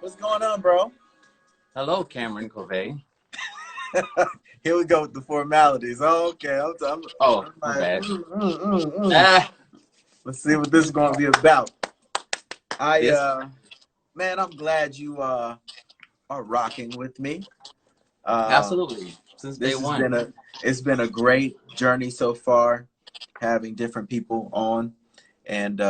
What's going on, bro? Hello, Kameron, Corvet. Here we go with the formalities. Okay, I'm My like, bad. Ah, let's see what this is going to be about. Yes. Man, I'm glad you are rocking with me. Absolutely. Since day one. It's been a great journey so far, having different people on, and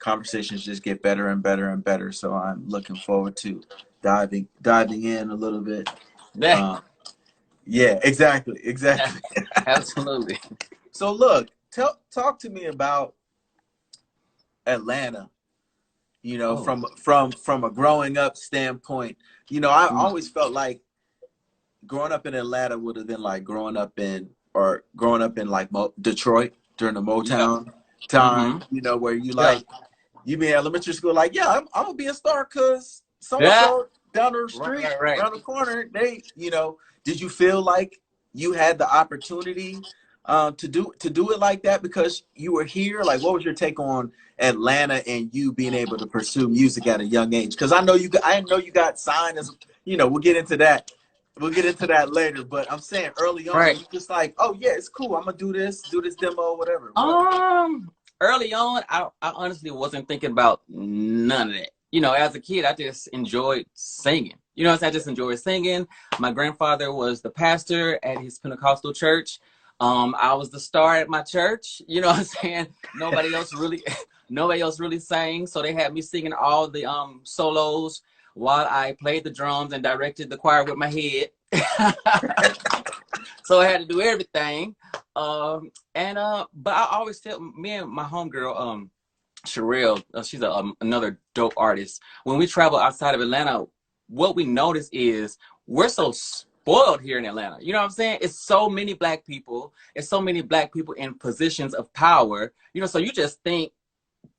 conversations just get better and better and better. So I'm looking forward to diving in a little bit. Yeah. Yeah, exactly. Absolutely. So look, talk to me about Atlanta. You know, from a growing up standpoint. You know, I always felt like growing up in Atlanta would have been like growing up in like Detroit during the Motown time. You know, where you like you be in elementary school, like, yeah, I'm gonna be a star because so and so down the street, around the corner, they, you know. Did you feel like you had the opportunity to do it like that because you were here? Like, what was your take on Atlanta and you being able to pursue music at a young age? Because I know you got signed as, you know, we'll get into that later. But I'm saying early on, you just like, oh yeah, it's cool. I'm gonna do this demo, whatever. Early on, I honestly wasn't thinking about none of that. You know, as a kid, I just enjoyed singing. You know, I just enjoyed singing. My grandfather was the pastor at his Pentecostal church. I was the star at my church. You know what I'm saying? Nobody else really sang. So they had me singing all the solos while I played the drums and directed the choir with my head. So I had to do everything. But I always tell me and my homegirl, Sherelle, she's another dope artist. When we travel outside of Atlanta, what we notice is we're so spoiled here in Atlanta. You know what I'm saying? It's so many black people. It's so many black people in positions of power. You know, so you just think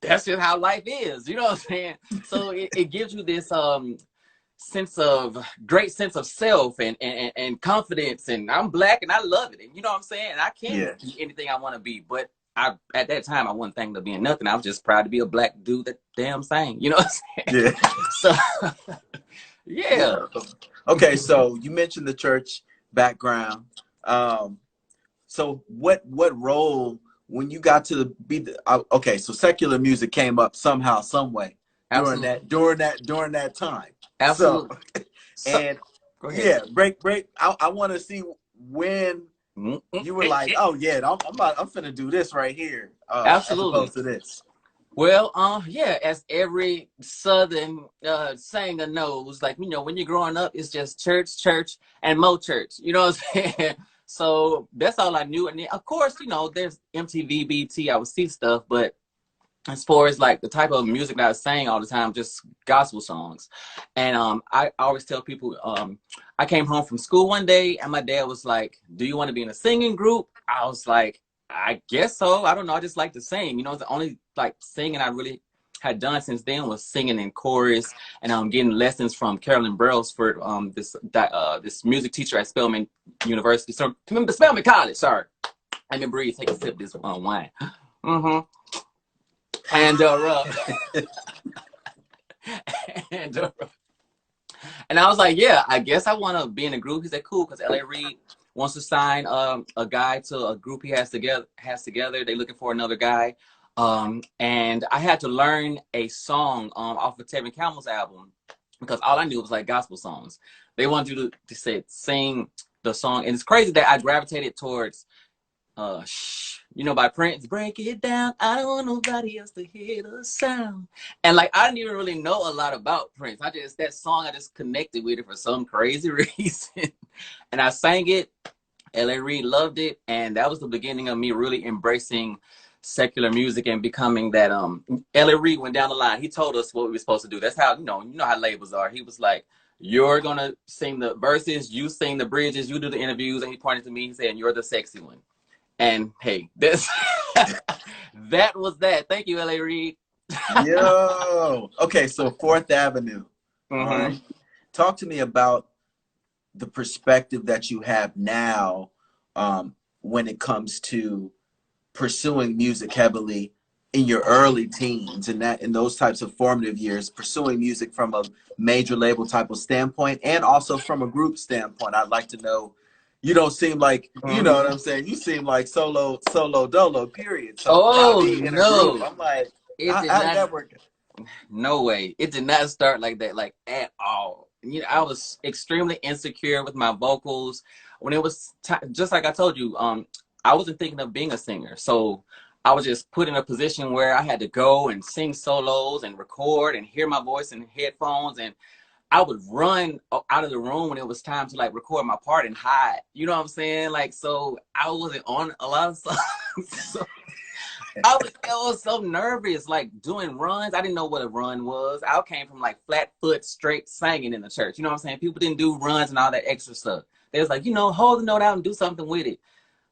that's just how life is. You know what I'm saying? So it gives you this great sense of self and confidence. And I'm black and I love it. And you know what I'm saying? And I can be anything I want to be. But at that time, I wasn't thinking of being nothing. I was just proud to be a black dude that damn sang. You know what I'm saying? Yeah. So... Yeah. Okay, so you mentioned the church background. So what role when you got to okay, so secular music came up somehow, some way during that time. Absolutely. So, and go ahead. Yeah, break. I want to see when you were like, oh yeah, I'm finna do this right here. Absolutely. As opposed to this. Well, as every Southern singer knows, like, you know, when you're growing up, it's just church, and more church. You know what I'm saying? So that's all I knew. And then, of course, you know, there's MTV, BT, I would see stuff. But as far as like the type of music that I sang all the time, just gospel songs. And I always tell people, I came home from school one day and my dad was like, do you want to be in a singing group? I was like, I guess so. I don't know. I just like to sing. You know, the only like singing I really had done since then was singing in chorus, and getting lessons from Carolyn Brailsford, this music teacher at Spelman University. So Spelman College. Sorry, let me breathe. Take a sip of this wine. And I was like, yeah, I guess I want to be in a group. He said, cool, because L.A. Reid wants to sign a guy to a group he has together. They're looking for another guy. And I had to learn a song off of Tevin Campbell's album because all I knew was like gospel songs. They wanted you to sing the song. And it's crazy that I gravitated towards, you know, by Prince, break it down. I don't want nobody else to hear the sound. And like, I didn't even really know a lot about Prince. That song, I just connected with it for some crazy reason. And I sang it. L.A. Reid loved it. And that was the beginning of me really embracing secular music and becoming that. L.A. Reid went down the line. He told us what we were supposed to do. That's how, you know how labels are. He was like, you're going to sing the verses, you sing the bridges, you do the interviews. And he pointed to me and said, you're the sexy one. And hey, this that was that. Thank you, L.A. Reid. Yo. Okay, so 4th Avenue. Talk to me about the perspective that you have now when it comes to pursuing music heavily in your early teens and that in those types of formative years, pursuing music from a major label type of standpoint and also from a group standpoint. I'd like to know, you don't seem like, you know what I'm saying? You seem like solo dolo, period. So now Oh being in a group, no, I'm like, it did how did not. that work? No way. It did not start like that, like at all. You know, I was extremely insecure with my vocals when it was just like I told you. I wasn't thinking of being a singer, so I was just put in a position where I had to go and sing solos and record and hear my voice in headphones, and I would run out of the room when it was time to like record my part and hide. You know what I'm saying? Like, so I wasn't on a lot of songs. So I was so nervous, like doing runs. I didn't know what a run was. I came from like flat foot, straight singing in the church. You know what I'm saying? People didn't do runs and all that extra stuff. They was like, you know, hold the note out and do something with it.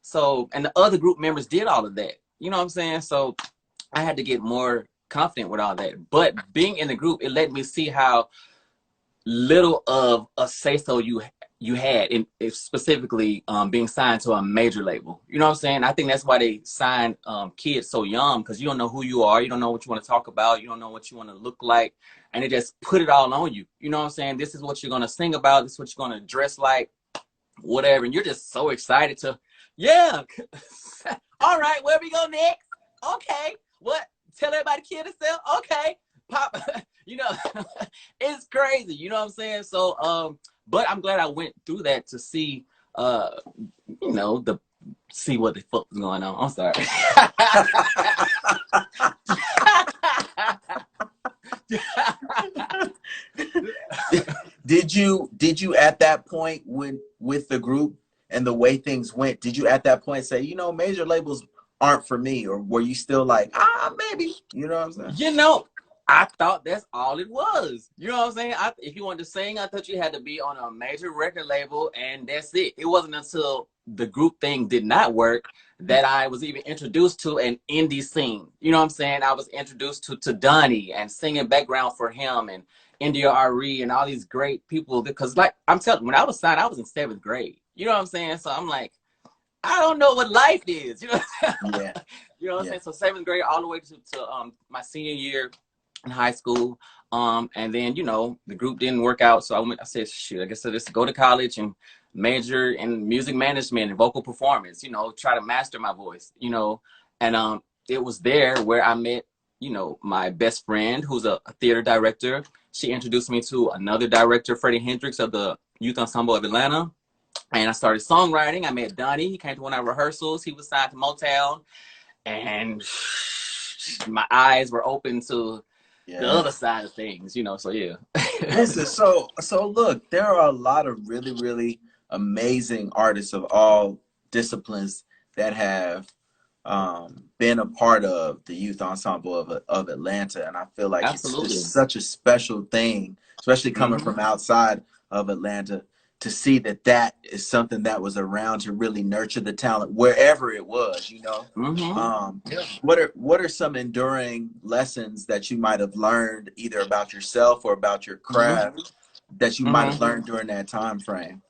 So, and the other group members did all of that. You know what I'm saying? So I had to get more confident with all that. But being in the group, it let me see how little of a say-so you had in specifically being signed to a major label. You know what I'm saying? I think that's why they sign kids so young, because you don't know who you are, you don't know what you want to talk about, you don't know what you want to look like, and they just put it all on you. You know what I'm saying? This is what you're going to sing about, this is what you're going to dress like, whatever, and you're just so excited to, yeah. All right, where we go next? Okay, what? Tell everybody to kill themselves? Okay, pop. You know, it's crazy. You know what I'm saying? So, but I'm glad I went through that to see, you know, see what the fuck was going on. I'm sorry. Did you at that point with the group and the way things went, did you at that point say, you know, major labels aren't for me, or were you still like, maybe, you know what I'm saying? You know, I thought that's all it was. You know what I'm saying? If you wanted to sing, I thought you had to be on a major record label, and that's it. It wasn't until the group thing did not work that I was even introduced to an indie scene. You know what I'm saying? I was introduced to Donnie and singing background for him and India RE and all these great people. Because, like, I'm telling you, when I was signed, I was in 7th grade. You know what I'm saying? So I'm like, I don't know what life is. You know, yeah. You know what I'm saying? So 7th grade all the way to my senior year in high school. And then, you know, the group didn't work out. So I said, shoot, I guess I'll just go to college and major in music management and vocal performance, you know, try to master my voice, you know. And it was there where I met, you know, my best friend, who's a theater director. She introduced me to another director, Freddie Hendricks of the Youth Ensemble of Atlanta. And I started songwriting. I met Donnie. He came to one of our rehearsals. He was signed to Motown. And my eyes were open to the other side of things, you know, so yeah. Listen, so look, there are a lot of really, really amazing artists of all disciplines that have been a part of the Youth Ensemble of Atlanta. And I feel like it's such a special thing, especially coming from outside of Atlanta, to see that is something that was around to really nurture the talent wherever it was, you know. What are some enduring lessons that you might have learned either about yourself or about your craft that you might have learned during that time frame?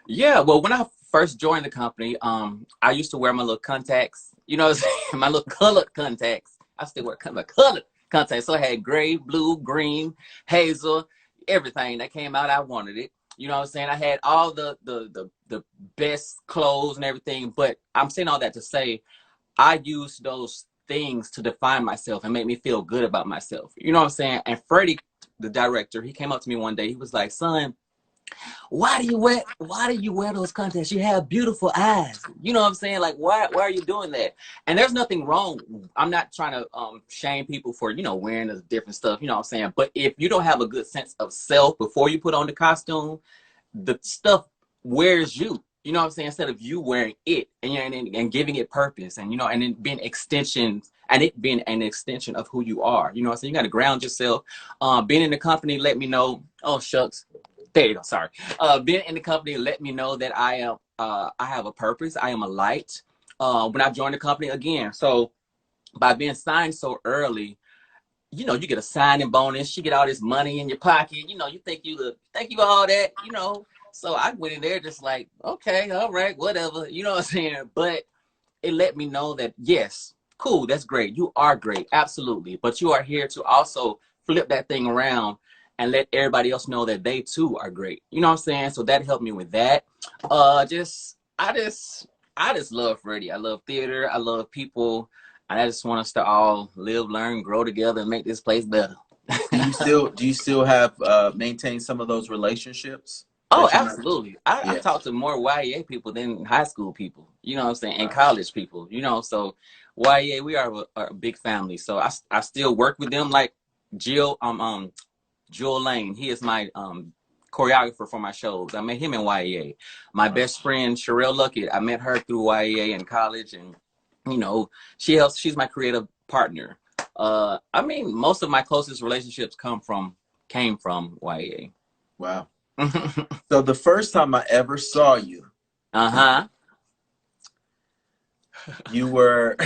Yeah, well, when I first joined the company, I used to wear my little contacts, you know, my little colored contacts. I still wear my colored contacts. So I had gray, blue, green, hazel, everything that came out, I wanted it. You know what I'm saying? I had all the best clothes and everything, but I'm saying all that to say I used those things to define myself and make me feel good about myself. You know what I'm saying? And Freddie, the director, he came up to me one day. He was like, son, why do you wear those contacts? You have beautiful eyes. You know what I'm saying? Like, why are you doing that? And there's nothing wrong. I'm not trying to shame people for, you know, wearing this different stuff, you know what I'm saying? But if you don't have a good sense of self before you put on the costume, the stuff wears you. You know what I'm saying? Instead of you wearing it and giving it purpose, and, you know, and it being extensions, and it being an extension of who you are. You know what I'm saying? You got to ground yourself. Being in the company let me know, oh, shucks. There you go. Sorry. Being in the company let me know that I have a purpose. I am a light. When I joined the company again, so by being signed so early, you know, you get a signing bonus. You get all this money in your pocket. You know, you think you all that. You know, so I went in there just like, okay, all right, whatever. You know what I'm saying? But it let me know that yes, cool, that's great. You are great, absolutely. But you are here to also flip that thing around and let everybody else know that they too are great. You know what I'm saying? So that helped me with that. I just love Freddie. I love theater. I love people. And I just want us to all live, learn, grow together, and make this place better. Do you still have maintain some of those relationships? Oh, absolutely. I Yeah. talk to more YEA people than high school people, you know what I'm saying, and college people, you know. So YEA, we are a big family. So I still work with them, like Jill Lane. He is my choreographer for my shows. I met him in YEA. My best friend Sherelle Luckett, I met her through YEA in college, and you know, she's my creative partner. I mean, most of my closest relationships came from YEA. Wow. So the first time I ever saw you, you were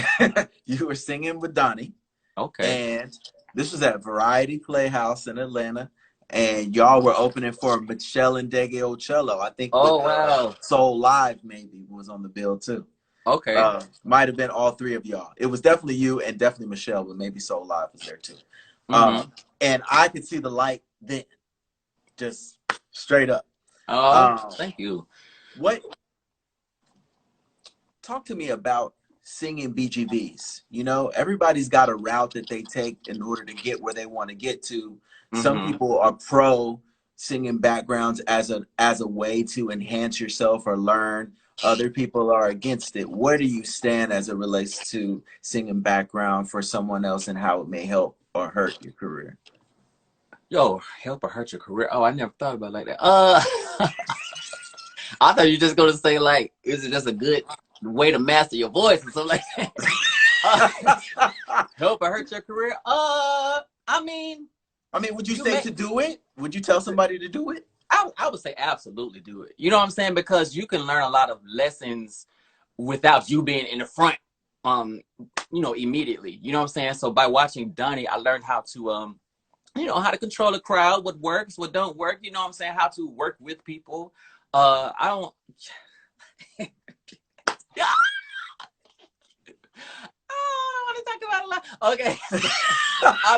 singing with Donnie. Okay. And this was at Variety Playhouse in Atlanta, and y'all were opening for Michelle and Dege Ocello. I think. Oh, wow. Soul Live maybe was on the bill too. Okay. Might have been all three of y'all. It was definitely you and definitely Michelle, but maybe Soul Live was there too. And I could see the light then, just straight up. Oh, thank you. Talk to me about singing BGVs. You know, everybody's got a route that they take in order to get where they want to get to. Some people are pro singing backgrounds as a way to enhance yourself or learn. Other people are against it. Where do you stand as it relates to singing background for someone else and how it may help or hurt your career? Yo, help or hurt your career? Oh, I never thought about it like that. I thought you were just going to say, like, is it just a good way to master your voice or something like that? Help or hurt your career? I mean, would you say to do it? Would you tell somebody to do it? I would say absolutely do it. You know what I'm saying? Because you can learn a lot of lessons without you being in the front, you know, immediately. You know what I'm saying? So by watching Donnie, I learned how to, you know, how to control the crowd, what works, what don't work. You know what I'm saying? How to work with people. I don't. I want to talk about a lot. Okay. I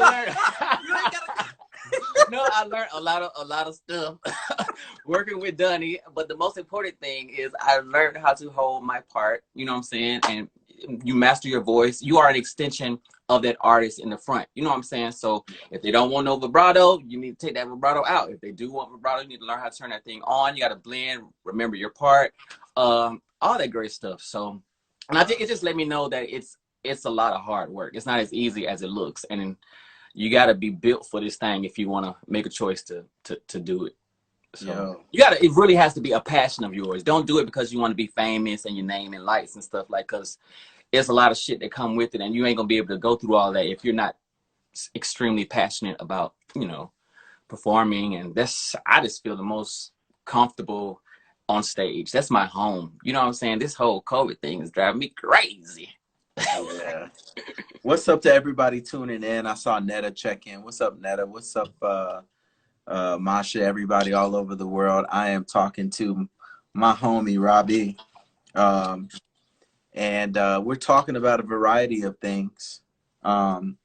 learned a lot of stuff working with Donnie. But the most important thing is I learned how to hold my part. You know what I'm saying? And you master your voice. You are an extension of that artist in the front. You know what I'm saying? So if they don't want no vibrato, you need to take that vibrato out. If they do want vibrato, you need to learn how to turn that thing on. You got to blend, remember your part, all that great stuff. So, and I think it just let me know that it's a lot of hard work. It's not as easy as it looks. And you got to be built for this thing if you want to make a choice to do it. So it really has to be a passion of yours. Don't do it because you want to be famous and your name in lights and stuff, like, because it's a lot of shit that come with it, and you ain't gonna be able to go through all that if you're not extremely passionate about, you know, performing. And I just feel the most comfortable on stage. That's my home. You know what I'm saying? This whole COVID thing is driving me crazy. Yeah. What's up to everybody tuning in? I saw Netta check in. What's up, Netta? What's up, Masha, everybody all over the world? I am talking to my homie, Rahbi. And we're talking about a variety of things.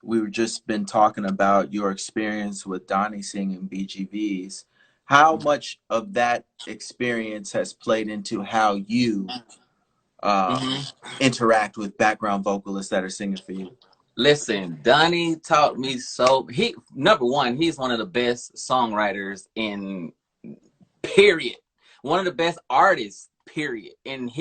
We've just been talking about your experience with Donnie singing BGVs. How much of that experience has played into how you interact with background vocalists that are singing for you? Listen, Donnie taught me number one, he's one of the best songwriters in period. One of the best artists, period, in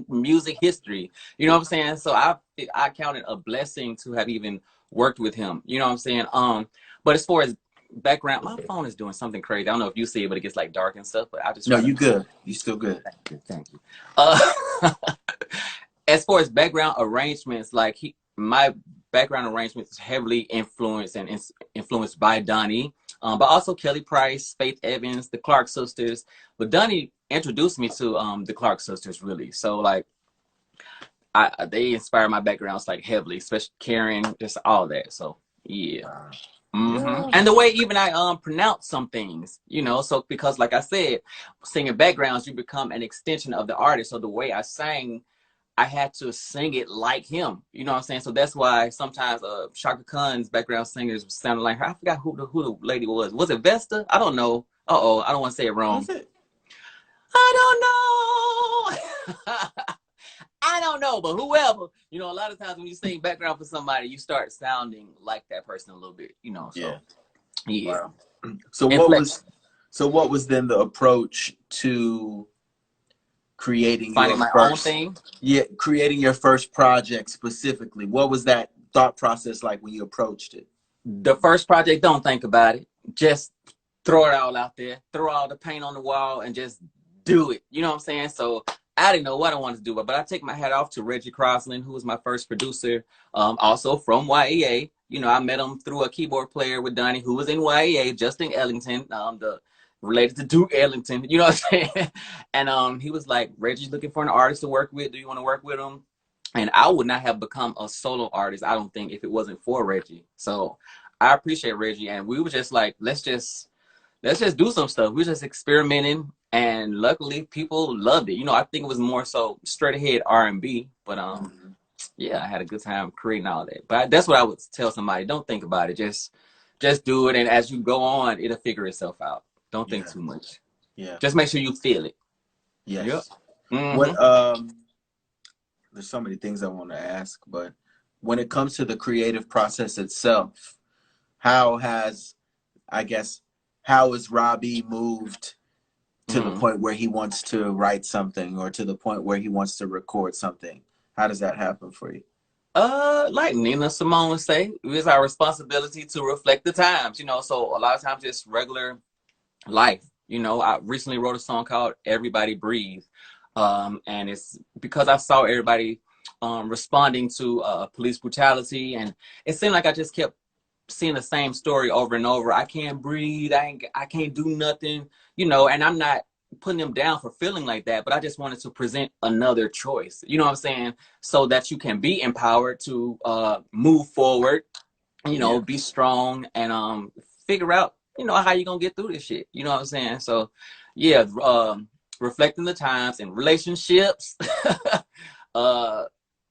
music history. You know what I'm saying? So I count it a blessing to have even worked with him. You know what I'm saying? But as far as background, my phone is doing something crazy. I don't know if you see it, but it gets like dark and stuff. But I just you good. You still good. Thank you. As far as background arrangements, like my background arrangements is heavily influenced by Donnie, but also Kelly Price, Faith Evans, the Clark sisters. But Donnie introduced me to the Clark sisters, really. So like they inspire my backgrounds like heavily, especially Karen, just all that. So yeah. And the way even I pronounce some things, you know, so because like I said, singing backgrounds, you become an extension of the artist. So the way I sang, I had to sing it like him. You know what I'm saying? So that's why sometimes Shaka Khan's background singers sounded like her. I forgot who the lady was. Was it Vesta? I don't know. Uh-oh, I don't want to say it wrong. Was it? I don't know. I don't know, but whoever, you know, a lot of times when you sing background for somebody, you start sounding like that person a little bit, you know. So yeah. Wow. So what was then the approach to creating finding my own thing? Yeah, creating your first project specifically. What was that thought process like when you approached it? The first project, don't think about it. Just throw it all out there. Throw all the paint on the wall and just do it. You know what I'm saying? So I didn't know what I wanted to do, but I take my hat off to Reggie Crosland, who was my first producer, also from YEA. You know, I met him through a keyboard player with Donnie, who was in YEA, Justin Ellington, related to Duke Ellington. You know what I'm saying? And he was like, Reggie's looking for an artist to work with. Do you want to work with him? And I would not have become a solo artist, I don't think, if it wasn't for Reggie. So I appreciate Reggie. And we were just like, let's just do some stuff. We were just experimenting. And luckily, people loved it. You know, I think it was more so straight ahead R&B. But yeah, I had a good time creating all that. But that's what I would tell somebody. Don't think about it. Just do it. And as you go on, it'll figure itself out. Don't think too much. Yeah. Just make sure you feel it. Yes. Yep. Mm-hmm. What there's so many things I want to ask, but when it comes to the creative process itself, how has Rahbi moved to the point where he wants to write something, or to the point where he wants to record something? How does that happen for you? Like Nina Simone would say, it's our responsibility to reflect the times, you know. So a lot of times it's regular life. You know, I recently wrote a song called Everybody Breathe. And it's because I saw everybody responding to police brutality, and it seemed like I just kept seeing the same story over and over. I can't breathe. I can't do nothing, you know, and I'm not putting them down for feeling like that, but I just wanted to present another choice, you know what I'm saying? So that you can be empowered to move forward, you know, be strong, and figure out, you know, how you gonna get through this shit, you know what I'm saying? So yeah, reflecting the times and relationships,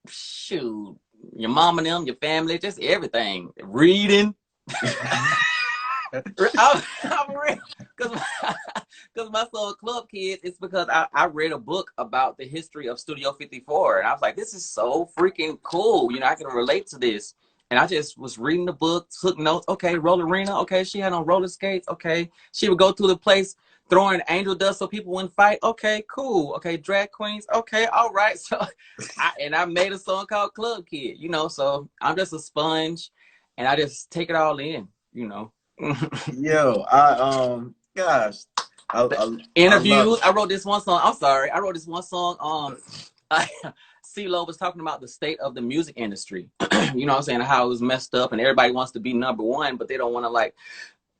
shoot, your mom and them, your family, just everything. Reading. I'm reading because my son Club Kids, it's because I read a book about the history of Studio 54, and I was like, this is so freaking cool. You know, I can relate to this. And I just was reading the book, took notes. Okay, rollerina. Okay, she had on roller skates. Okay, she would go to the place throwing angel dust so people wouldn't fight. Okay, cool. Okay, drag queens. Okay, all right. So, I made a song called Club Kid. You know, so I'm just a sponge, and I just take it all in. You know. Yo, gosh, interviews. I wrote this one song. I'm sorry, I wrote this one song. CeeLo was talking about the state of the music industry. You know what I'm saying? How it was messed up, and everybody wants to be #1, but they don't want to like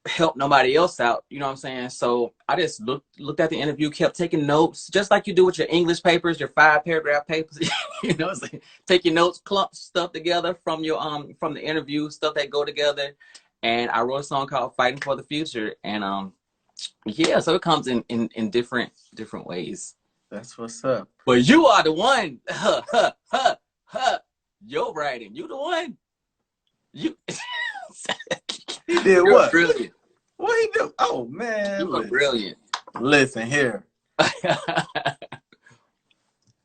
help nobody else out. You know what I'm saying? So I just looked at the interview, kept taking notes, just like you do with your English papers, your 5-paragraph papers. You know what I'm saying? Take your notes, clump stuff together from your from the interview, stuff that go together. And I wrote a song called Fighting for the Future. And yeah, so it comes in different ways. That's what's up. But you are the one. You're writing. You the one. You. He did You're what? Brilliant. What he do? Oh man, you were brilliant. Listen here.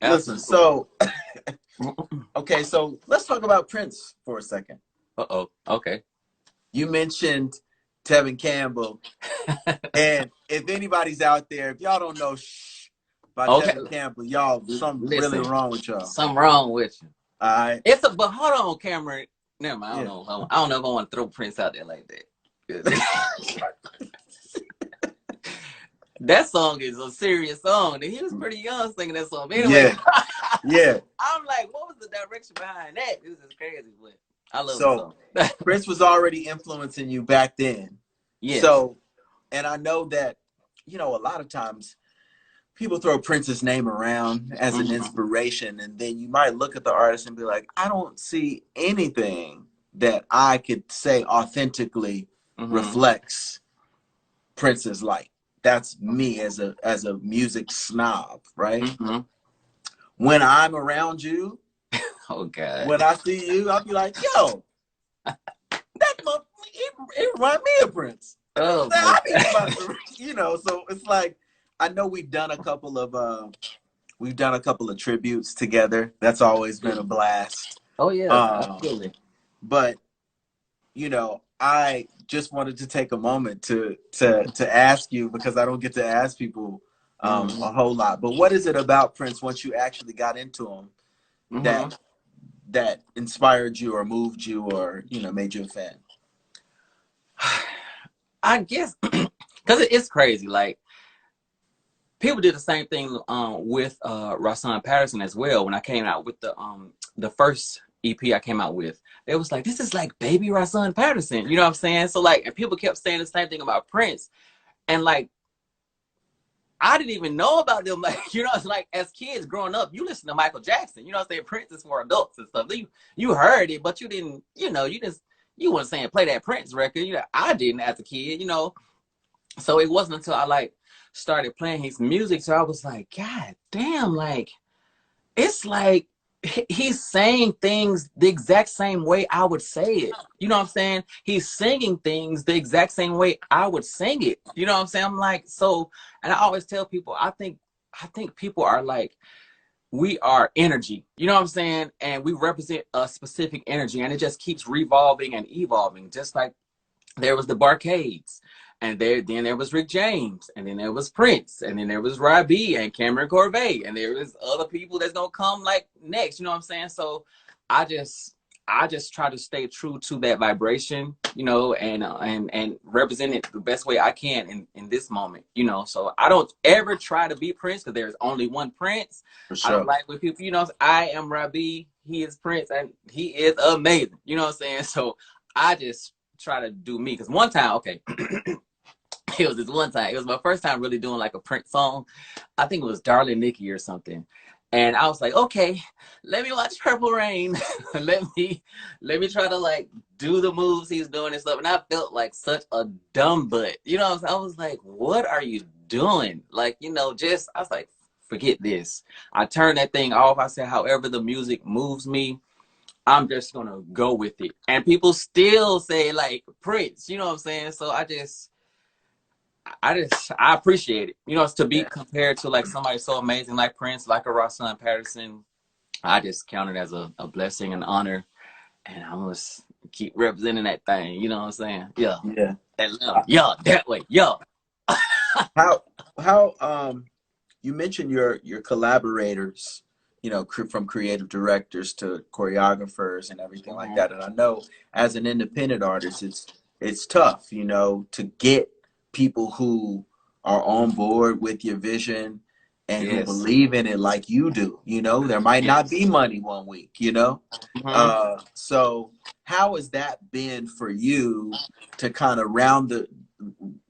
Listen. So, okay. So let's talk about Prince for a second. Uh-oh. Okay. You mentioned Tevin Campbell, and if anybody's out there, if y'all don't know about Tevin Campbell, y'all, something really wrong with y'all. Something wrong with you. All right. But hold on, Kameron. Never mind. I don't know if I want to throw Prince out there like that. That song is a serious song. And he was pretty young singing that song. But anyway, yeah. I'm like, what was the direction behind that? It was just crazy, but I love the song. Prince was already influencing you back then. Yeah. So, and I know that, you know, a lot of times people throw Prince's name around as an inspiration, and then you might look at the artist and be like, I don't see anything that I could say authentically reflects Prince's light. That's me as a music snob, right? when I'm around you, oh God, when I see you, I'll be like, yo, that mother, it remind me of Prince. oh I my think God. about it, you know. So it's like, I know we've done a couple of tributes together. That's always been a blast. Oh yeah, absolutely. But you know, I just wanted to take a moment to ask you, because I don't get to ask people a whole lot. But what is it about Prince, once you actually got into him, that inspired you or moved you or, you know, made you a fan? I guess because it's crazy. Like, people did the same thing with Rahsaan Patterson as well. When I came out with the first EP I came out with, it was like, this is like baby Rahsaan Patterson. You know what I'm saying? So like, and people kept saying the same thing about Prince, and like, I didn't even know about them. Like, you know, it's like, as kids growing up, you listen to Michael Jackson. You know what I'm saying? Prince is for adults and stuff. You heard it, but you didn't. You know, you weren't saying play that Prince record. You know, I didn't as a kid. You know, so it wasn't until I like started playing his music, so I was like, God damn, like, it's like he's saying things the exact same way I would say it. You know what I'm saying? He's singing things the exact same way I would sing it. You know what I'm saying? I'm like, so, and I always tell people, I think people are like, we are energy. You know what I'm saying? And we represent a specific energy, and it just keeps revolving and evolving. Just like there was the Barcades, and then there was Rick James, and then there was Prince, and then there was Rahbi and Kameron Corvet, and there was other people that's gonna come like next. You know what I'm saying? So I just try to stay true to that vibration, you know, and represent it the best way I can in this moment, you know. So I don't ever try to be Prince, because there's only one Prince. For sure. I don't like when people, you know, I am Rahbi, he is Prince, and he is amazing. You know what I'm saying? So I just try to do me, because one time, okay. It was this one time. It was my first time really doing like a Prince song. I think it was Darling Nikki or something. And I was like, okay, let me watch Purple Rain. let me try to like do the moves he's doing and stuff. And I felt like such a dumb butt. You know what I'm saying? I was like, what are you doing? Like, you know, I was like, forget this. I turned that thing off. I said, however the music moves me, I'm just gonna go with it. And people still say like Prince, you know what I'm saying? So I appreciate it. You know, it's to be compared to like somebody so amazing like Prince, like a Rahsaan Patterson. I just count it as a blessing and honor, and I must keep representing that thing. You know what I'm saying? Yeah. Yeah. Yeah. That way. Yeah. How you mentioned your collaborators, you know, from creative directors to choreographers and everything like that. And I know as an independent artist, it's tough, you know, to get people who are on board with your vision and who believe in it like you do. You know, there might not be money one week, you know. So how has that been for you to kind of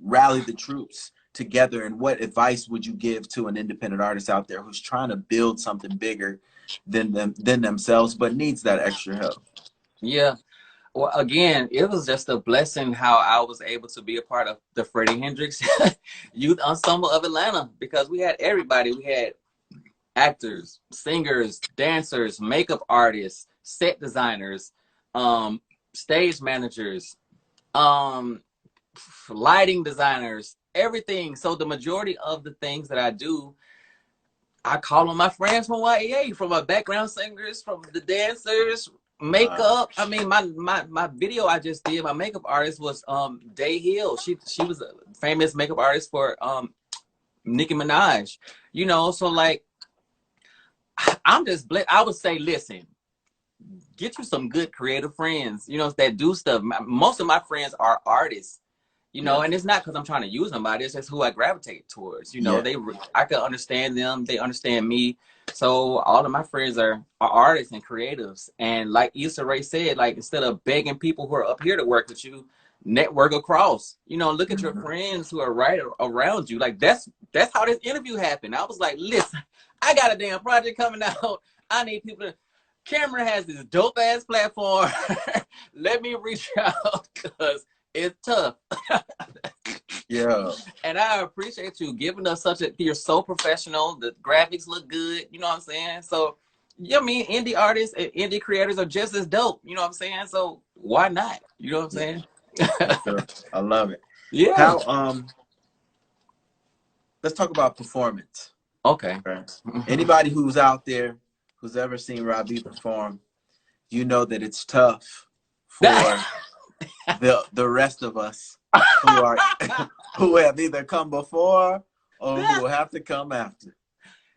rally the troops together, and what advice would you give to an independent artist out there who's trying to build something bigger than themselves but needs that extra help? Yeah. Well, again, it was just a blessing how I was able to be a part of the Freddie Hendrix Youth Ensemble of Atlanta, because we had everybody. We had actors, singers, dancers, makeup artists, set designers, stage managers, lighting designers, everything. So the majority of the things that I do, I call on my friends from YEA, from my background singers, from the dancers, makeup. I mean, my video I just did, my makeup artist was Day Hill. She was a famous makeup artist for Nicki Minaj. You know, so like, I'm just blessed. I would say, listen, get you some good creative friends, you know, that do stuff. Most of my friends are artists, you know, and it's not because I'm trying to use somebody. It's just who I gravitate towards. You know, I can understand them. They understand me. So all of my friends are artists and creatives. And like Issa Rae said, like, instead of begging people who are up here to work with you, network across. You know, look at your friends who are right around you. Like, that's how this interview happened. I was like, listen, I got a damn project coming out. I need people to. Kameron has this dope ass platform. Let me reach out, because it's tough. Yeah. And I appreciate you giving us you're so professional. The graphics look good. You know what I'm saying? So, yeah, I mean, indie artists and indie creators are just as dope. You know what I'm saying? So why not? You know what I'm saying? For sure. I love it. Yeah. How, let's talk about performance. Okay. Anybody who's out there who's ever seen Rahbi perform, you know that it's tough for the rest of us who are who have either come before or who will have to come after.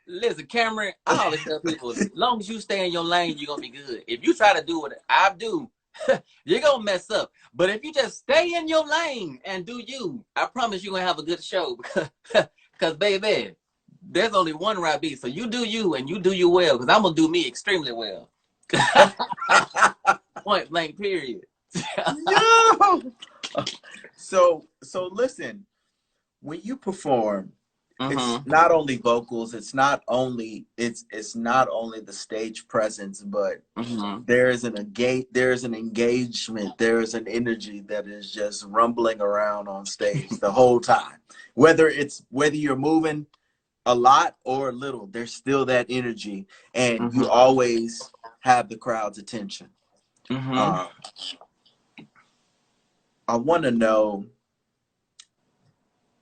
Listen, Kameron, I always tell people, as long as you stay in your lane, you're gonna be good. If you try to do what I do, you're gonna mess up. But if you just stay in your lane and do you, I promise you're gonna have a good show. Because baby, there's only one Rahbi, so you do you and you do you well, because I'm gonna do me extremely well. Point blank, period. No. So listen, when you perform, it's not only vocals, it's not only the stage presence, but there's an engagement, there's an energy that is just rumbling around on stage the whole time. Whether you're moving a lot or a little, there's still that energy, and you always have the crowd's attention. I want to know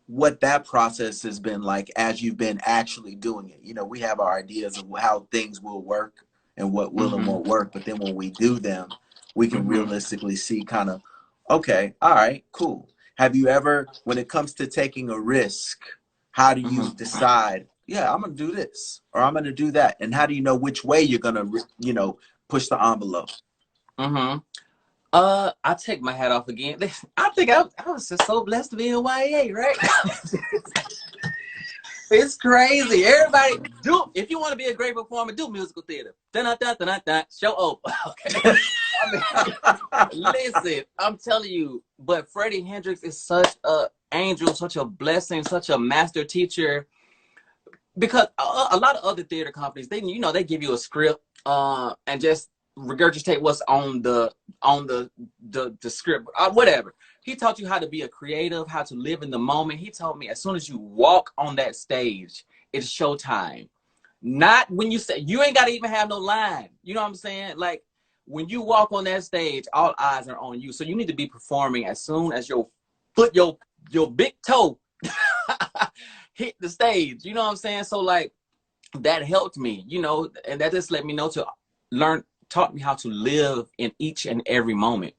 what that process has been like as you've been actually doing it. You know, we have our ideas of how things will work and what will and won't work, but then when we do them, we can realistically see kind of, okay, all right, cool. Have you ever, when it comes to taking a risk, how do you decide, yeah, I'm going to do this or I'm going to do that? And how do you know which way you're going to, you know, push the envelope? I take my hat off again. I think I was just so blessed to be in YA, right? It's crazy. Everybody if you want to be a great performer, do musical theater. Show up. Okay. Listen, I'm telling you, but Freddie Hendrix is such an angel, such a blessing, such a master teacher. Because a lot of other theater companies, they give you a script and just regurgitate what's on the script, whatever. He taught you how to be a creative, how to live in the moment. He told me as soon as you walk on that stage, it's showtime. Not when you say, you ain't got to even have no line. You know what I'm saying? Like when you walk on that stage, all eyes are on you. So you need to be performing as soon as your foot, your big toe hit the stage. You know what I'm saying? So like that helped me, you know, and that just let me know taught me how to live in each and every moment.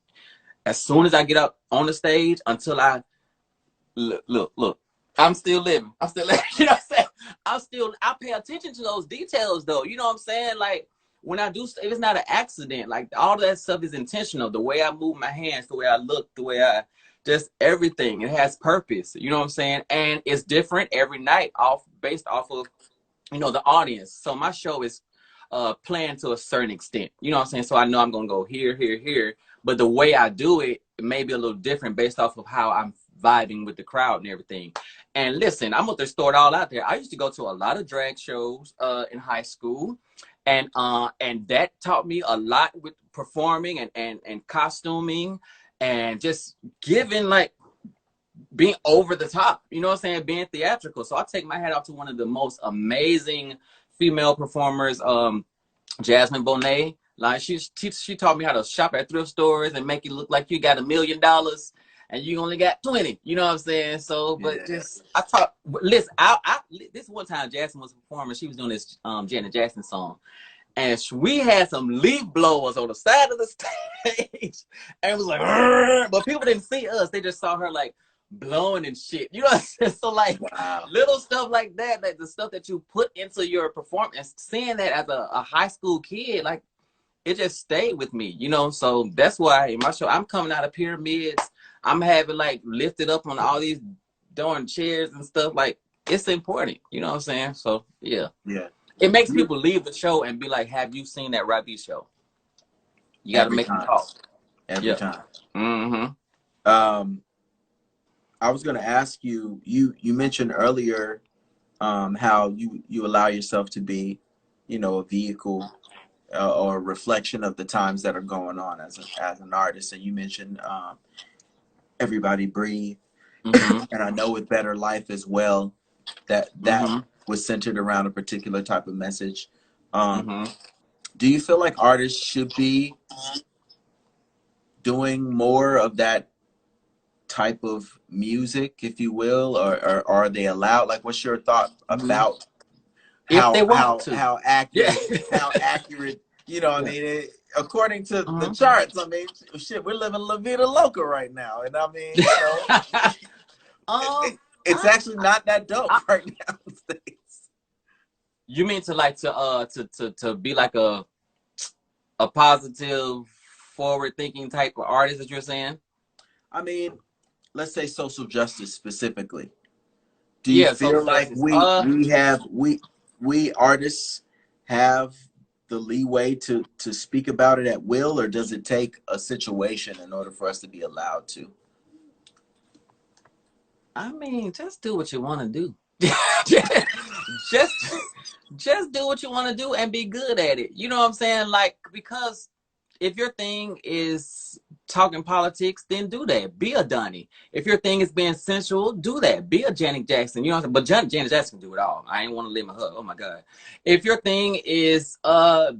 As soon as I get up on the stage until I look, I'm still living. I'm still living. You know what I'm saying? I pay attention to those details though. You know what I'm saying? Like when I do, if it's not an accident, like all that stuff is intentional. The way I move my hands, the way I look, the way just everything. It has purpose. You know what I'm saying? And it's different every night based off of, you know, the audience. So my show is planned to a certain extent. You know what I'm saying? So I know I'm going to go here, here, here. But the way I do it may be a little different based off of how I'm vibing with the crowd and everything. And listen, I'm going to throw it all out there. I used to go to a lot of drag shows in high school. And that taught me a lot with performing and costuming and just giving, like, being over the top. You know what I'm saying? Being theatrical. So I take my hat off to one of the most amazing female performers, Jasmine Bonet. Like she taught me how to shop at thrift stores and make it look like you got $1 million and you only got 20. You know what I'm saying? So, but just listen. This one time Jasmine was performing. She was doing this Janet Jackson song, and we had some leaf blowers on the side of the stage, and it was like, "Rrr!" But people didn't see us. They just saw her like blowing and shit. You know what I'm saying? So like little stuff like that, like the stuff that you put into your performance, seeing that as a high school kid, like it just stayed with me, you know? So that's why in my show, I'm coming out of pyramids. I'm having like lifted up on all these darn chairs and stuff. Like it's important, you know what I'm saying? So yeah. It makes people leave the show and be like, have you seen that Rahbi show? You got to make them talk. Every time. I was going to ask you, you mentioned earlier how you allow yourself to be, you know, a vehicle or a reflection of the times that are going on as an artist. And you mentioned Everybody Breathe. And I know with Better Life as well, that was centered around a particular type of message. Do you feel like artists should be doing more of that type of music, if you will, or are they allowed? Like, what's your thought about how accurate, you know, I mean, according to the charts, I mean, shit, we're living La Vida Loca right now, and I mean, you know, it's actually not that dope right now in the States. You mean to be like a positive, forward-thinking type of artist that you're saying? I mean, let's say social justice specifically. Do you feel like we artists have the leeway to speak about it at will, or does it take a situation in order for us to be allowed to? I mean, just do what you want to do. just do what you want to do and be good at it. You know what I'm saying? Like, because if your thing is talking politics, then do that. Be a Donnie. If your thing is being sensual, do that. Be a Janet Jackson. You know what I'm saying? But Janet Jackson can do it all. I ain't want to limit her. Oh my God. If your thing is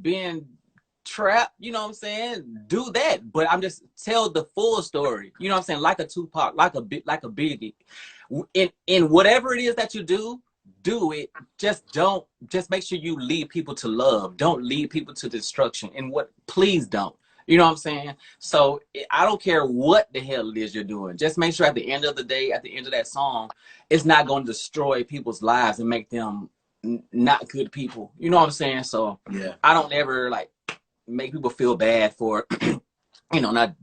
being trapped, you know what I'm saying? Do that. But I'm just tell the full story. You know what I'm saying? Like a Tupac, like a Biggie. In whatever it is that you do it. Just make sure you lead people to love. Don't lead people to destruction. And please don't. You know what I'm saying? So I don't care what the hell it is you're doing. Just make sure at the end of the day, at the end of that song, it's not going to destroy people's lives and make them not good people. You know what I'm saying? So yeah, I don't ever like make people feel bad for, you know, not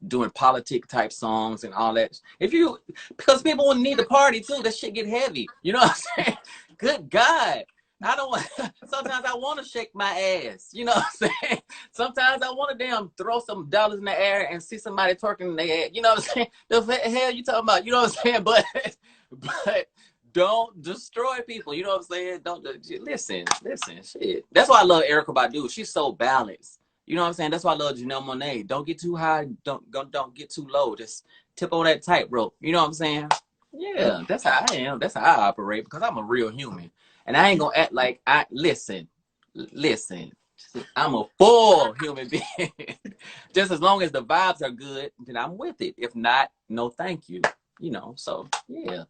doing politic type songs and all that. Because people will need to party too. That shit get heavy. You know what I'm saying? Good God. Sometimes I want to shake my ass. You know what I'm saying? Sometimes I want to throw some dollars in the air and see somebody twerking in their ass. You know what I'm saying? The hell you talking about? You know what I'm saying? But don't destroy people. You know what I'm saying? Don't listen, shit. That's why I love Erykah Badu. She's so balanced. You know what I'm saying? That's why I love Janelle Monáe. Don't get too high. Don't get too low. Just tip on that tightrope. You know what I'm saying? Yeah, that's how I am. That's how I operate because I'm a real human. And I ain't gonna act like listen. I'm a full human being. Just as long as the vibes are good, then I'm with it. If not, no thank you. You know, so yeah.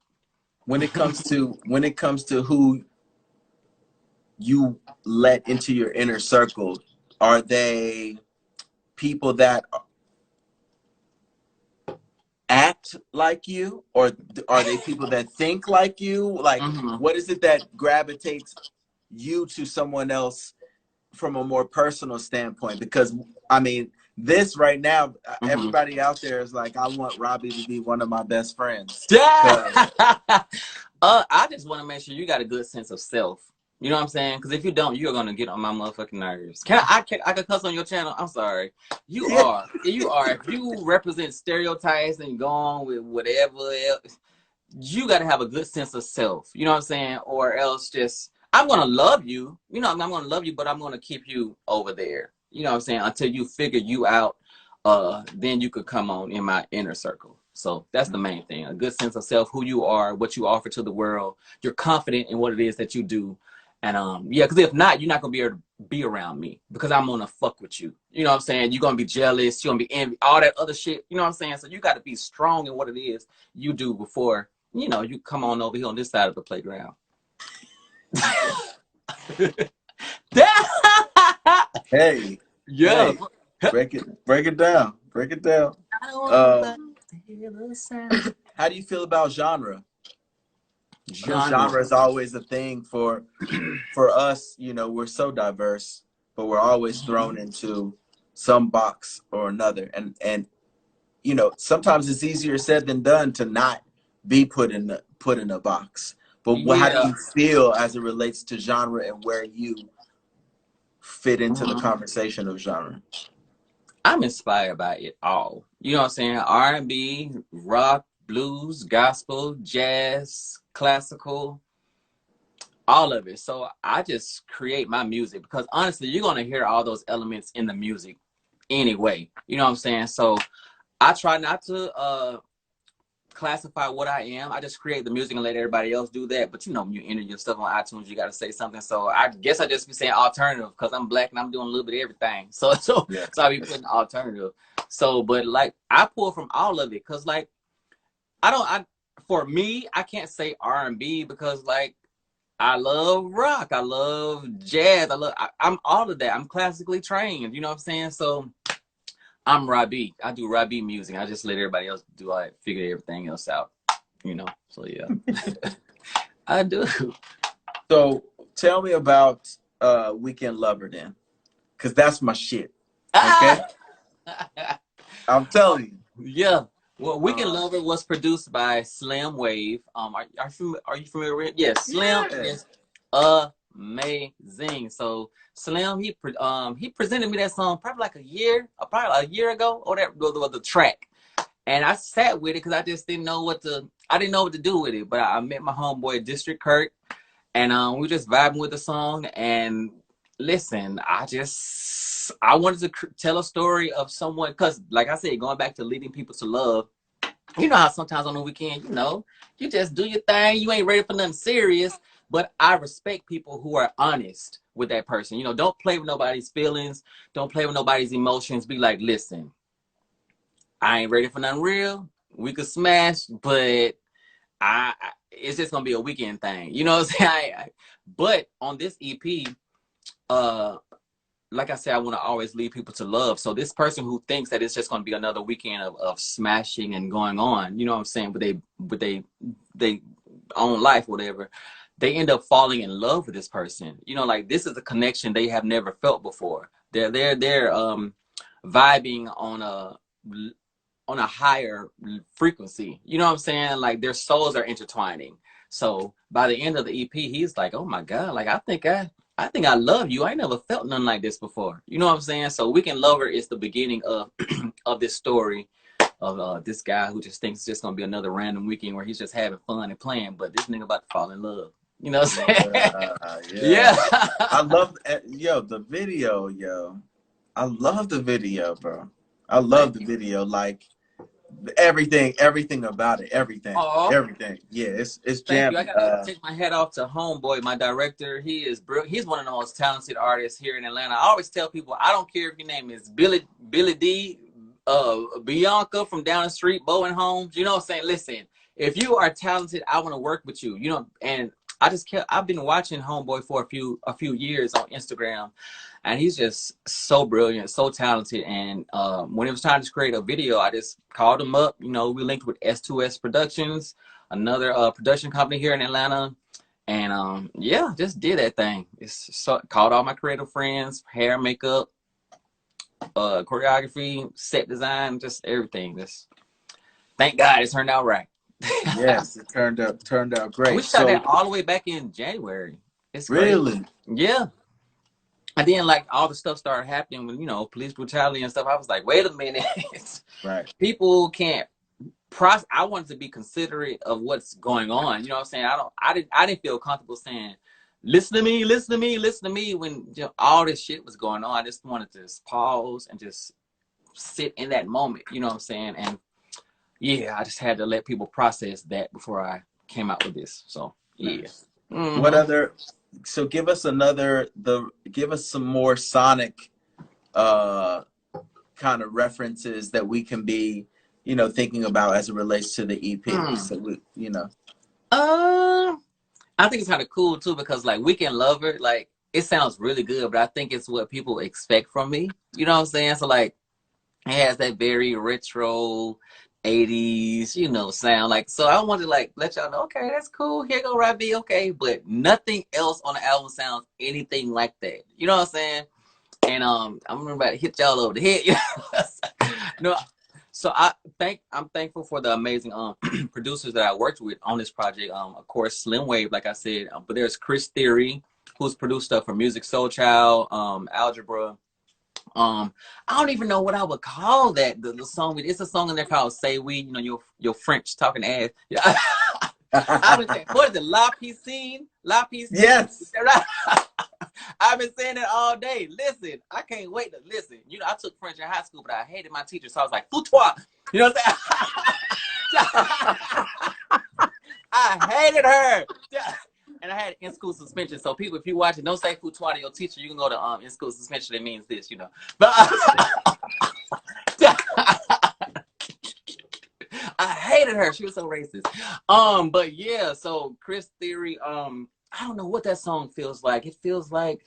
When it comes to who you let into your inner circle, are they people that act like you, or are they people that think like you? Like, what is it that gravitates you to someone else from a more personal standpoint? Because I mean, this right now, everybody out there is like, I want Rahbi to be one of my best friends. Yeah. I just want to make sure you got a good sense of self. You know what I'm saying? Because if you don't, you're gonna get on my motherfucking nerves. I can cuss on your channel? I'm sorry. You are. If you represent stereotypes and go on with whatever else, you got to have a good sense of self. You know what I'm saying? Or else just, I'm gonna love you. You know, I'm gonna love you, but I'm gonna keep you over there. You know what I'm saying? Until you figure you out, then you could come on in my inner circle. So that's the main thing. A good sense of self, who you are, what you offer to the world. You're confident in what it is that you do. And yeah, because if not, you're not gonna be able to be around me because I'm gonna fuck with you. You know what I'm saying? You're gonna be jealous, you're gonna be envy, all that other shit. You know what I'm saying? So you gotta be strong in what it is you do before, you know, you come on over here on this side of the playground. Hey. Yeah. Hey, break it down. How do you feel about genre? Genre is always a thing for us. You know, we're so diverse, but we're always thrown into some box or another. And you know, sometimes it's easier said than done to not be put in a box. But how do you feel as it relates to genre and where you fit into the conversation of genre? I'm inspired by it all. You know what I'm saying? R&B, rock, blues, gospel, jazz, classical, all of it. So I just create my music because honestly, you're going to hear all those elements in the music anyway. You know what I'm saying? So I try not to classify what I am. I just create the music and let everybody else do that. But you know, when you enter your stuff on iTunes, you got to say something. So I guess I just be saying alternative because I'm black and I'm doing a little bit of everything. So I be putting alternative. So, but like I pull from all of it because like for me, I can't say R&B because like I love rock, I love jazz, I'm all of that. I'm classically trained. You know what I'm saying? So I'm Rahbi. I do Rahbi music. I just let everybody else do. I figure everything else out, you know. So yeah, I do. So tell me about Weekend Lover then, because that's my shit. Okay, I'm telling you. Yeah. Well, Weekend Lover was produced by Slim Wave. Are you familiar with it? Yes, Slim is amazing. So Slim, he presented me that song probably like a year ago, or that was the track. And I sat with it because I just didn't know what to do with it. But I met my homeboy District Kirk, and we just vibing with the song. And listen, I wanted to tell a story of someone, because like I said, going back to leading people to love, you know how sometimes on the weekend, you know, you just do your thing, you ain't ready for nothing serious. But I respect people who are honest with that person. You know, don't play with nobody's feelings, don't play with nobody's emotions. Be like, listen, I ain't ready for nothing real. We could smash, but it's just gonna be a weekend thing. You know what I'm saying? But on this EP, like I said, I want to always lead people to love. So this person who thinks that it's just going to be another weekend of smashing and going on, you know what I'm saying? But they own life, whatever. They end up falling in love with this person. You know, like this is a connection they have never felt before. They're vibing on a higher frequency. You know what I'm saying? Like their souls are intertwining. So by the end of the EP, he's like, oh my God, like I think I love you. I never felt nothing like this before. You know what I'm saying? So Weekend Lover is the beginning of of this story of this guy who just thinks it's just gonna be another random weekend where he's just having fun and playing, but this nigga about to fall in love. You know what I'm saying? Yeah. I love the video, I love the video, bro. I love the video. Like everything about it, everything. Yeah, it's jamming. I gotta take my hat off to homeboy, my director. He's one of the most talented artists here in Atlanta. I always tell people, I don't care if your name is Billy D, Bianca from down the street, Bowen Homes. You know what I'm saying? Listen, if you are talented, I want to work with you. You know, and I've been watching homeboy for a few years on Instagram, and he's just so brilliant, so talented. And when it was time to create a video, I just called him up. You know, we linked with S2S Productions, another production company here in Atlanta. And yeah, just did that thing. Called all my creative friends, hair, makeup, choreography, set design, just everything. Thank God it turned out right. Yes, it turned out great. We shot that all the way back in January. It's really crazy. Yeah. And then like all the stuff started happening with, you know, police brutality and stuff. I was like, wait a minute. Right. People can't I wanted to be considerate of what's going on. You know what I'm saying? I didn't feel comfortable saying, listen to me when you know, all this shit was going on. I just wanted to just pause and just sit in that moment. You know what I'm saying? And yeah, I just had to let people process that before I came out with this. So yeah. Mm-hmm. What other? So give us some more sonic, kind of references that we can be, you know, thinking about as it relates to the EP. So we, you know. I think it's kind of cool too because like Weekend Lover, like it sounds really good, but I think it's what people expect from me. You know what I'm saying? So like it has that very retro 80s, you know, sound. Like, so I wanted to like let y'all know, okay, that's cool. Here go Rahbi, okay, but nothing else on the album sounds anything like that. You know what I'm saying? And I'm about to hit y'all over the head. You know? No, so I'm thankful for the amazing producers that I worked with on this project. Of course, Slim Wave, like I said, but there's Chris Theory, who's produced stuff for Music Soul Child, Algebra. I don't even know what I would call that. The song, it's a song in there called "Say We." You know, your French talking ass. Yeah. I was saying, what is it? La piscine? La piscine? Yes. I've been saying it all day. Listen, I can't wait to listen. You know, I took French in high school, but I hated my teacher, so I was like, foutoir. You know what I'm saying? I hated her. And I had in-school suspension. So people, if you watch it, don't say Futuani, your teacher, you can go to in-school suspension. It means this, you know. But I hated her. She was so racist. But yeah, so Chris Theory, I don't know what that song feels like. It feels like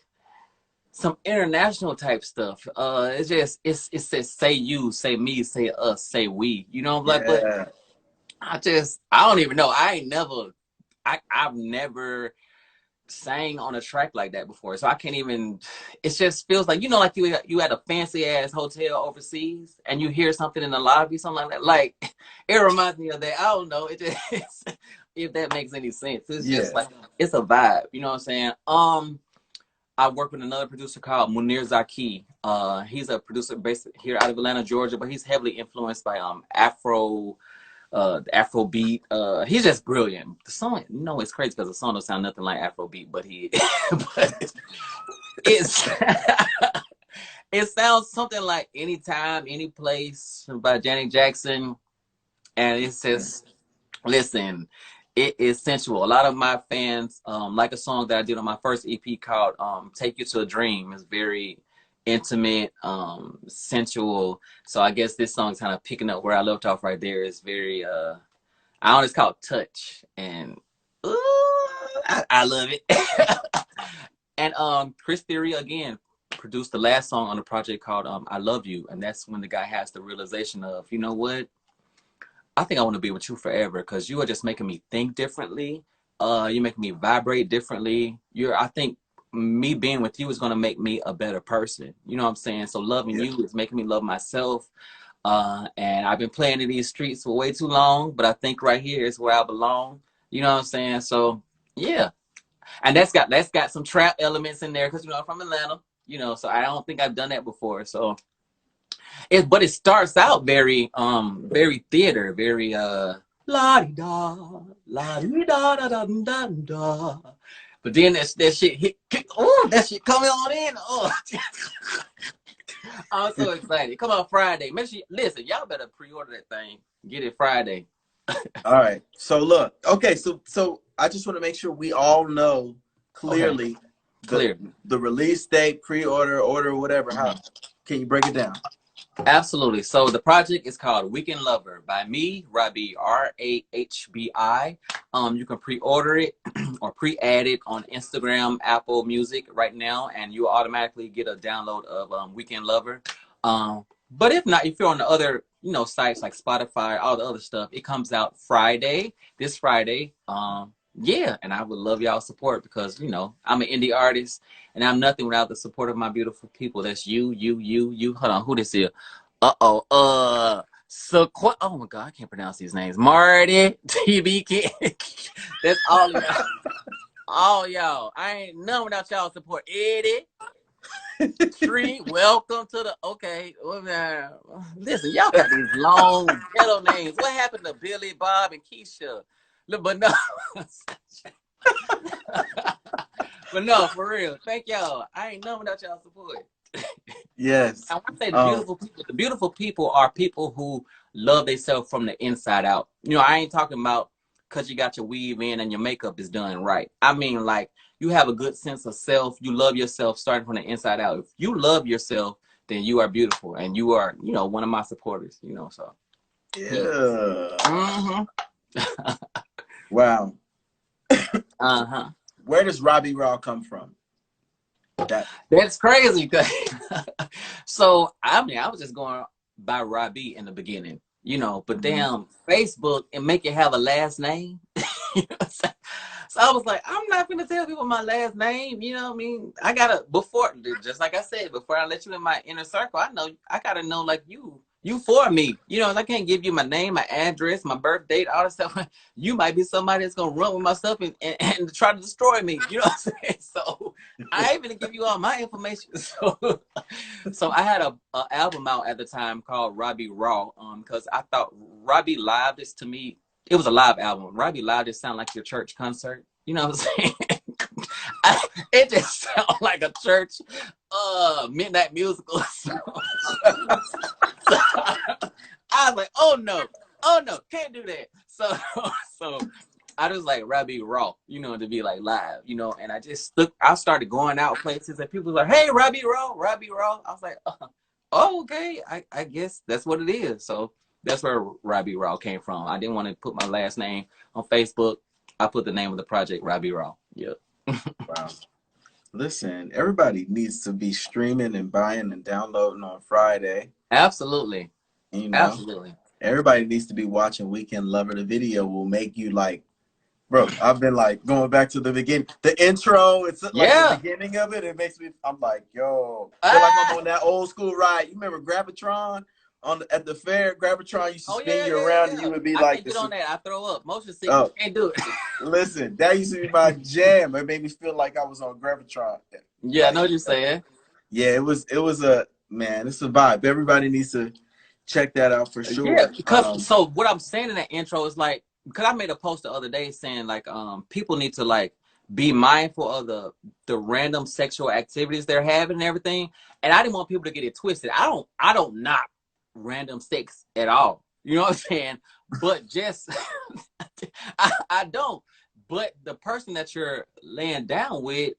some international type stuff. It's just it says say you, say me, say us, say we. You know, like, but I don't even know. I've never sang on a track like that before, so I can't even. It just feels like, you know, like you at a fancy ass hotel overseas and you hear something in the lobby, something like that. Like, it reminds me of that. I don't know. It just if that makes any sense. It's just like, it's a vibe. You know what I'm saying? I work with another producer called Munir Zaki. He's a producer based here out of Atlanta, Georgia, but he's heavily influenced by Afrobeat. He's just brilliant. The song, you know, it's crazy because the song don't sound nothing like Afrobeat, but it's it sounds something like Anytime, Any Place by Janet Jackson. And it's just, listen, it is sensual. A lot of my fans like a song that I did on my first EP called Take You to a Dream. It's very intimate, sensual. So I guess this song's kind of picking up where I left off right there. It's very, I don't know, it's called Touch. And I love it. And Chris Theory, again, produced the last song on the project called I Love You. And that's when the guy has the realization of, you know what? I think I want to be with you forever because you are just making me think differently. You're making me vibrate differently. I think me being with you is going to make me a better person. You know what I'm saying? So loving you is making me love myself. And I've been playing in these streets for way too long, but I think right here is where I belong. You know what I'm saying? So yeah. And that's got some trap elements in there because, you know, I'm from Atlanta, you know, so I don't think I've done that before. So but it starts out very theater, very la-di-da, la-di-da, da-da-da-da-da. But then that shit hit, that shit coming on in. Oh, I'm so excited. Come on Friday. Make sure listen, y'all better pre-order that thing. Get it Friday. All right. So look, okay, so I just want to make sure we all know clearly the release date, pre-order, order, whatever. How can you break it down? Absolutely. So the project is called Weekend Lover by me, Rahbi, R-A-H-B-I. You can pre-order it or pre-add it on Instagram, Apple Music right now, and you automatically get a download of Weekend Lover. But if not, if you're on the other, you know, sites like Spotify, all the other stuff, it comes out this Friday. Yeah, and I would love y'all's support because, you know, I'm an indie artist and I'm nothing without the support of my beautiful people. That's you. Hold on, who this is? Oh my God, I can't pronounce these names. Marty, TV Kid. That's all y'all. All y'all. I ain't none without y'all support. Eddie. Tree, welcome to the, okay. Listen, y'all got these long ghetto names. What happened to Billy, Bob, and Keisha? But no. But no, for real. Thank y'all. I ain't none without y'all support. Yes. I want to say the beautiful people are people who love themselves from the inside out. You know, I ain't talking about because you got your weave in and your makeup is done right. I mean, like, you have a good sense of self. You love yourself starting from the inside out. If you love yourself, then you are beautiful. And you are, you know, one of my supporters, you know, so. Yeah. Mm-hmm. Wow. Uh-huh. Where does Rahbi Raw come from? That's crazy. So, I mean, I was just going by Rahbi in the beginning, you know, but damn, Facebook and make it have a last name. You know what I'm saying? So I was like, I'm not going to tell people my last name. You know what I mean? I got to, just like I said, before I let you in my inner circle, I got to know, like, you for me. You know, I can't give you my name, my address, my birth date, all that stuff. You might be somebody that's going to run with my stuff and try to destroy me. You know what I'm saying? So I ain't going to give you all my information. So I had a album out at the time called Rahbi Raw because I thought Rahbi Live is, to me, it was a live album. Rahbi Live just sound like your church concert. You know what I'm saying? It just sounds like a church midnight musical. So I was like, oh oh no, can't do that. So so I just like Rahbi Raw, you know, to be like live, you know, and I started going out places and people were like, hey, Rahbi Raw, Rahbi Raw. I was like, oh, okay, I guess that's what it is. So that's where Rahbi Raw came from. I didn't want to put my last name on Facebook. I put the name of the project, Rahbi Raw. Yep. Wow. Listen, everybody needs to be streaming and buying and downloading on Friday. Absolutely. You know, absolutely. Everybody needs to be watching Weekend Lover. The video will make you like, bro, I've been like going back to the beginning. The intro, it's like the beginning of it. It makes me, I'm like, yo, I feel like I'm on that old school ride. You remember Gravitron at the fair? Gravitron used to spin you around and you would be like, get on that. I throw up. Motion sickness, can't do it. Listen, that used to be my jam. It made me feel like I was on Gravitron. Yeah, I know what you're saying. Yeah, it was a, man, it's a vibe. Everybody needs to check that out for sure. Yeah, because so what I'm saying in that intro is like, because I made a post the other day saying like people need to like be mindful of the random sexual activities they're having and everything. And I didn't want people to get it twisted. I don't knock random sex at all. You know what I'm saying? But just I don't. But the person that you're laying down with,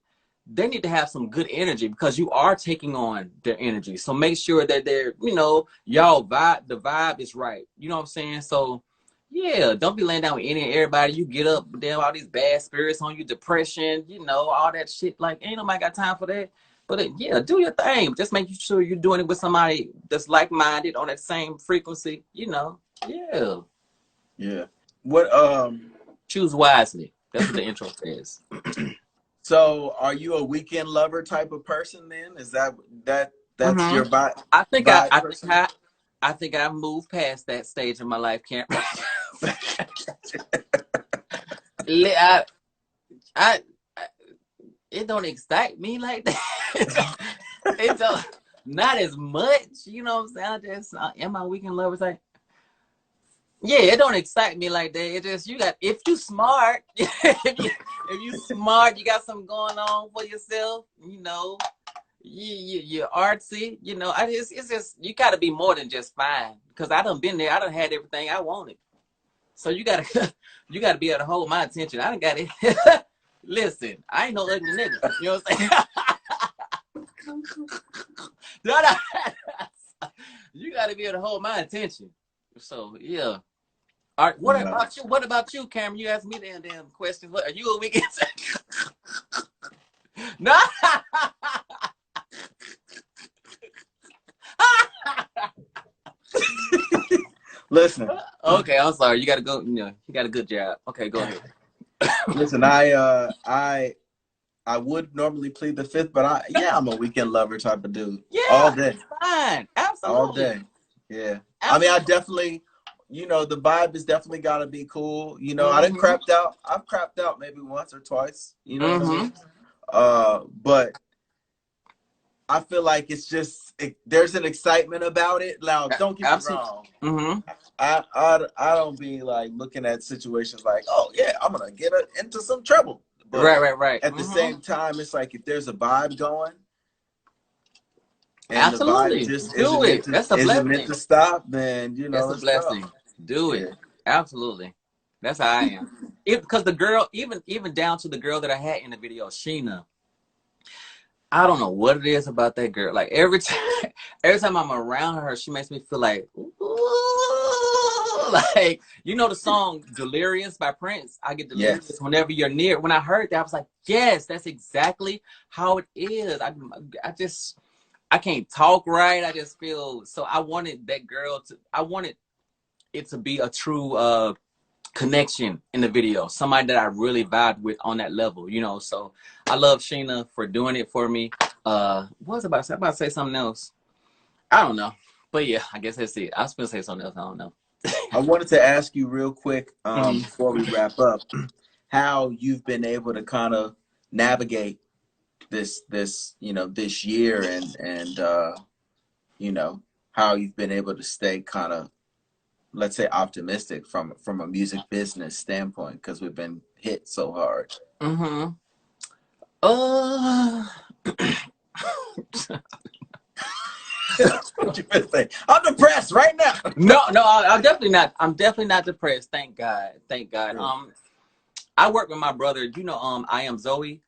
they need to have some good energy because you are taking on their energy. So make sure that they're, you know, y'all vibe, the vibe is right. You know what I'm saying? So yeah, don't be laying down with any and everybody. You get up, damn, all these bad spirits on you, depression, you know, all that shit. Like, ain't nobody got time for that. But yeah, do your thing. Just make sure you're doing it with somebody that's like-minded on that same frequency, you know. Yeah. Yeah. What choose wisely. That's what the intro says. So are you a Weekend Lover type of person then? Is that's your vibe? I think I've moved past that stage in my life, Cameron. It don't excite me like that. It don't, not as much, you know what I'm saying? I just am I Weekend Lovers like, yeah, it don't excite me like that. It just, if you smart, if you smart, you got something going on for yourself, you know, you're artsy, you know. It's just, you gotta be more than just fine. Because I done been there, I done had everything I wanted. So you gotta be able to hold my attention. I done got it. Listen, I ain't no ugly nigga. You know what I'm saying? You gotta be able to hold my attention. So yeah. All right. What about you? What about you, Cameron? You asked me damn questions. What are you a Weekend? No. Listen. Okay, I'm sorry. You gotta go. You know, you got a good job. Okay, go ahead. Listen, I would normally plead the fifth, but I'm a Weekend Lover type of dude. Yeah, all day. Fine, absolutely. All day. Yeah. Absolutely. I mean, I definitely, you know, the vibe has definitely got to be cool. You know, I done crapped out. I've crapped out maybe once or twice. You know what I mean? But I feel like it's just there's an excitement about it. Now, don't get me wrong. I don't be like looking at situations like, oh yeah, I'm gonna get into some trouble. But right. At the same time, it's like if there's a vibe going, and absolutely, the vibe just do it. That's a blessing. Isn't meant to stop, then you know that's a blessing. Go. Do it. Absolutely. That's how I am. Because the girl, even down to the girl that I had in the video, Sheena. I don't know what it is about that girl. Like every time I'm around her, she makes me feel like, ooh, like, you know the song Delirious by Prince? I get delirious whenever you're near. When I heard that, I was like, yes, that's exactly how it is. I can't talk right. I just feel, so I wanted that girl I wanted it to be a true connection in the video, somebody that I really vibed with on that level, you know. So I love Sheena for doing it for me. What was I about to say? I'm about to say something else. I don't know, but yeah, I guess that's it. I was gonna say something else. I don't know. I wanted to ask you real quick before we wrap up, how you've been able to kind of navigate this you know, this year, and you know, how you've been able to stay kind of, let's say, optimistic from a music business standpoint, because we've been hit so hard. What you been saying? I'm depressed right now. No, I'm definitely not. I'm definitely not depressed. Thank God. Thank God. I work with my brother. You know, I am Zoe.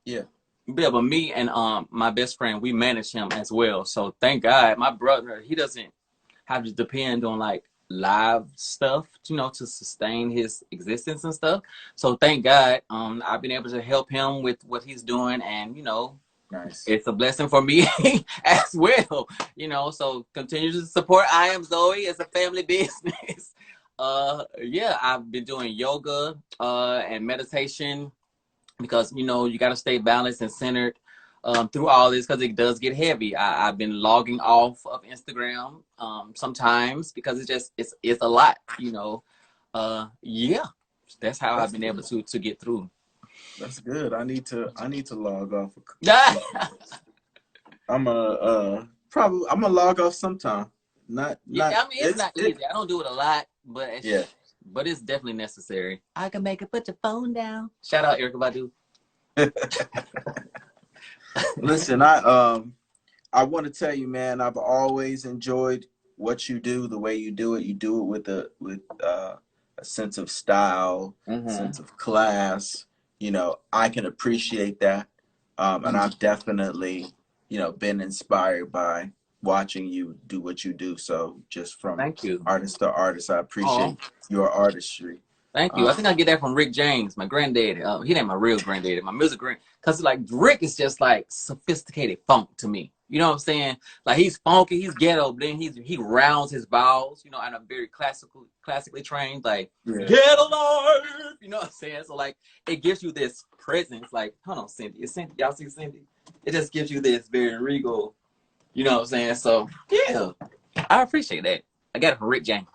Yeah. Yeah, but me and my best friend, we manage him as well. So thank God, my brother, he doesn't have to depend on like live stuff, you know, to sustain his existence and stuff. So thank God, I've been able to help him with what he's doing, and you know, nice. It's a blessing for me as well. You know, so continue to support I Am Zoe. It's a family business. Yeah, I've been doing yoga and meditation because you know you got to stay balanced and centered through all this because it does get heavy. I've been logging off of Instagram sometimes because it's a lot, you know. Yeah, that's how I've been able to get through. That's good. I need to log off. I'm gonna log off sometime. I mean it's not easy. I don't do it a lot, but but it's definitely necessary. I can make it. Put your phone down. Shout out Erykah Badu. Listen, I want to tell you, man, I've always enjoyed what you do, the way you do it. You do it with a sense of style, sense of class. You know, I can appreciate that. And I've definitely, you know, been inspired by watching you do what you do. So just from artist to artist, I appreciate your artistry. Thank you. I think I get that from Rick James, my granddaddy. He ain't my real granddaddy, my music granddaddy. Because like Rick is just like sophisticated funk to me. You know what I'm saying? Like he's funky, he's ghetto, but then he rounds his vowels, you know, and I'm very classically trained, like get alive. You know what I'm saying? So like it gives you this presence, like, hold on, Cindy. Is Cindy, y'all see Cindy? It just gives you this very regal, you know what I'm saying? So yeah, I appreciate that. I got it from Rick James.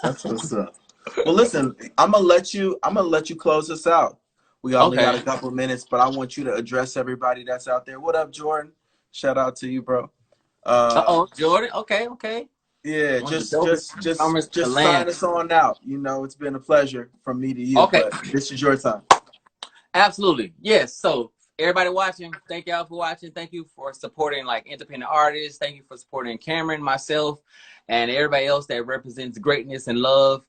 That's what's up. Well, listen, I'm gonna let you close us out. We only got a couple minutes, but I want you to address everybody that's out there. What up, Jordan? Shout out to you, bro. Jordan. Okay. Yeah, just sign us on out. You know, it's been a pleasure from me to you. Okay, but this is your time. Absolutely, yes. So everybody watching, thank y'all for watching. Thank you for supporting like independent artists. Thank you for supporting Kameron, myself, and everybody else that represents greatness and love.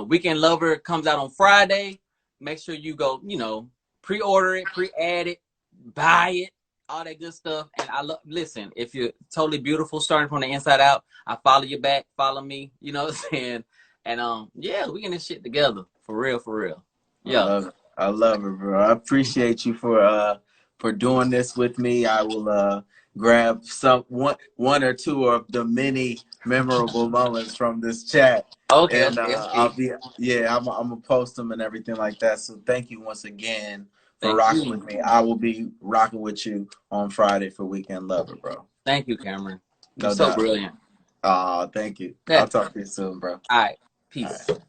Weekend Lover comes out on Friday. Make sure you go, you know, pre-order it, pre-add it, buy it, all that good stuff. And listen, if you're totally beautiful, starting from the inside out, I follow you back, follow me, you know what I'm saying? And yeah, we getting this shit together. For real. Yeah. I love it, bro. I appreciate you for doing this with me. I will grab one or two of the many memorable moments from this chat. Okay. And I'm gonna post them and everything like that. So thank you once again for rocking with me. I will be rocking with you on Friday for Weekend Lover, bro. Thank you, Kameron. You're so brilliant. Thank you. I'll talk to you soon, bro. All right. Peace. All right.